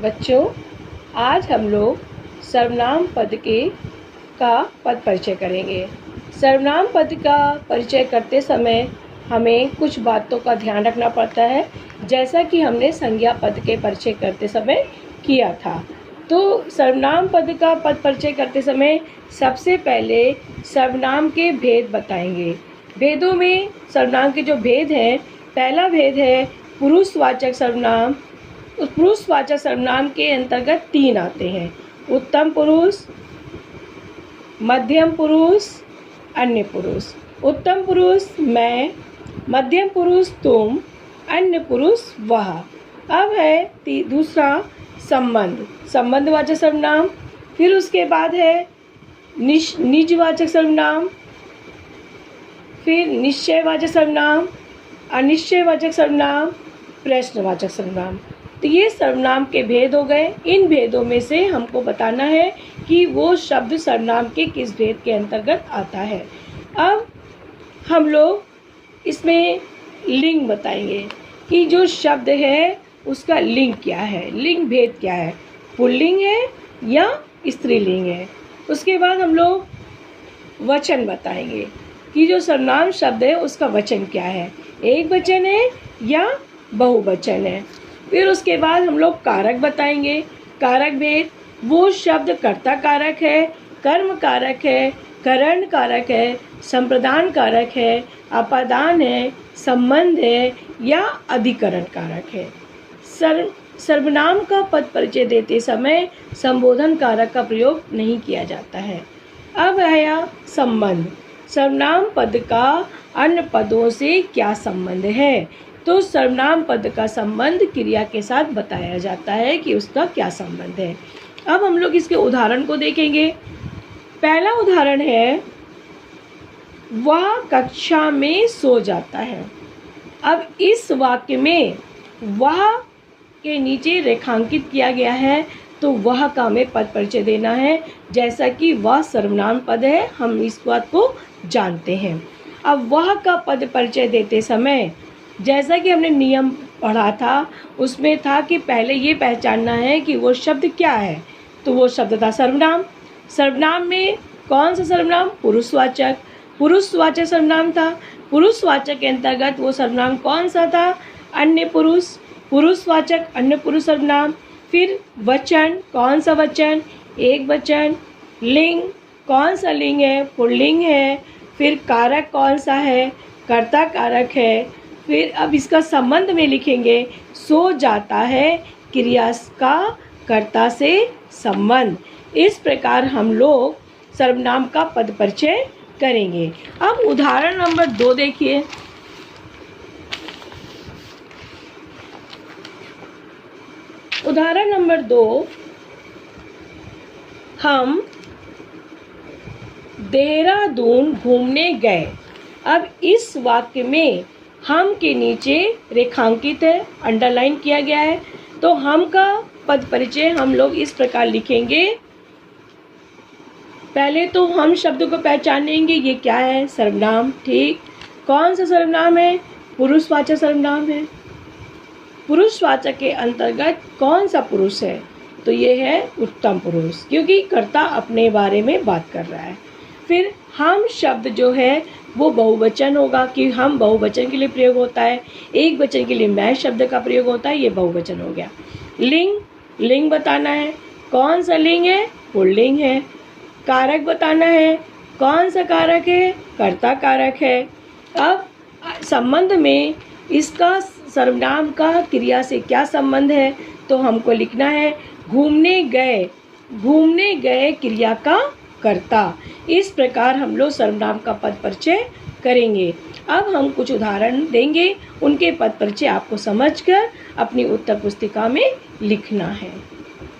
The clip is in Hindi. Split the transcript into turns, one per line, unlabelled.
बच्चों, आज हम लोग सर्वनाम पद का पद परिचय करेंगे। सर्वनाम पद का परिचय करते समय हमें कुछ बातों का ध्यान रखना पड़ता है, जैसा कि हमने संज्ञा पद के परिचय करते समय किया था। तो सर्वनाम पद का पद परिचय करते समय सबसे पहले सर्वनाम के भेद बताएंगे। भेदों में सर्वनाम के जो भेद हैं, पहला भेद है पुरुषवाचक सर्वनाम। उस पुरुषवाचक सर्वनाम के अंतर्गत 3 आते हैं: उत्तम पुरुष, मध्यम पुरुष, अन्य पुरुष। उत्तम पुरुष मैं, मध्यम पुरुष तुम, अन्य पुरुष वह। अब है दूसरा संबंध, संबंधवाचक सर्वनाम। फिर उसके बाद है निजवाचक सर्वनाम, फिर निश्चयवाचक सर्वनाम, अनिश्चयवाचक सर्वनाम, प्रश्नवाचक सर्वनाम। तो ये सर्वनाम के भेद हो गए। इन भेदों में से हमको बताना है कि वो शब्द सर्वनाम के किस भेद के अंतर्गत आता है। अब हम लोग इसमें लिंग बताएंगे कि जो शब्द है उसका लिंग क्या है, लिंग भेद क्या है, पुल्लिंग है या स्त्रीलिंग है। उसके बाद हम लोग वचन बताएंगे कि जो सर्वनाम शब्द है उसका वचन क्या है, एक वचन है या बहुवचन है। फिर उसके बाद हम लोग कारक बताएंगे, कारक भेद। वो शब्द कर्ता कारक है, कर्म कारक है, करण कारक है, संप्रदान कारक है, अपादान है, संबंध है या अधिकरण कारक है। सर्वनाम का पद परिचय देते समय संबोधन कारक का प्रयोग नहीं किया जाता है। अब आया संबंध। सर्वनाम पद का अन्य पदों से क्या संबंध है? तो सर्वनाम पद का संबंध क्रिया के साथ बताया जाता है कि उसका क्या संबंध है। अब हम लोग इसके उदाहरण को देखेंगे। पहला उदाहरण है वह कक्षा में सो जाता है। अब इस वाक्य में वह के नीचे रेखांकित किया गया है, तो वह का हमें पद परिचय देना है। जैसा कि वह सर्वनाम पद है, हम इस बात को जानते हैं। अब वह का पद परिचय देते समय जैसा कि हमने नियम पढ़ा था, उसमें था कि पहले ये पहचानना है कि वो शब्द क्या है। तो वो शब्द था सर्वनाम। सर्वनाम में कौन सा सर्वनाम? पुरुषवाचक। पुरुषवाचक सर्वनाम था। पुरुषवाचक के अंतर्गत वो सर्वनाम कौन सा था? अन्य पुरुष। पुरुषवाचक अन्य पुरुष सर्वनाम। फिर वचन, कौन सा वचन? एक वचन। लिंग, कौन सा लिंग है? पुल्लिंग है। फिर कारक कौन सा है? कर्ता कारक है। फिर अब इसका संबंध में लिखेंगे सो जाता है, क्रिया का कर्ता से संबंध। इस प्रकार हम लोग सर्वनाम का पद परिचय करेंगे। अब उदाहरण नंबर 2 देखिए। उदाहरण नंबर 2, हम देहरादून घूमने गए। अब इस वाक्य में हम के नीचे रेखांकित है, अंडरलाइन किया गया है। तो हम का पद परिचय हम लोग इस प्रकार लिखेंगे। पहले तो हम शब्द को पहचानेंगे, ये क्या है? सर्वनाम। ठीक, कौन सा सर्वनाम है? पुरुषवाचक सर्वनाम है। पुरुषवाचक के अंतर्गत कौन सा पुरुष है? तो ये है उत्तम पुरुष, क्योंकि कर्ता अपने बारे में बात कर रहा है। फिर हम शब्द जो है वो बहुवचन होगा, कि हम बहुवचन के लिए प्रयोग होता है। एक वचन के लिए मैं शब्द का प्रयोग होता है, ये बहुवचन हो गया। लिंग, लिंग बताना है, कौन सा लिंग है? पुल्लिंग है। कारक बताना है, कौन सा कारक है? कर्ता कारक है। अब संबंध में इसका सर्वनाम का क्रिया से क्या संबंध है? तो हमको लिखना है घूमने गए। घूमने गए क्रिया का कर्ता। इस प्रकार हम लोग सर्वनाम का पद परिचय करेंगे। अब हम कुछ उदाहरण देंगे, उनके पद परिचय आपको समझकर अपनी उत्तर पुस्तिका में लिखना है।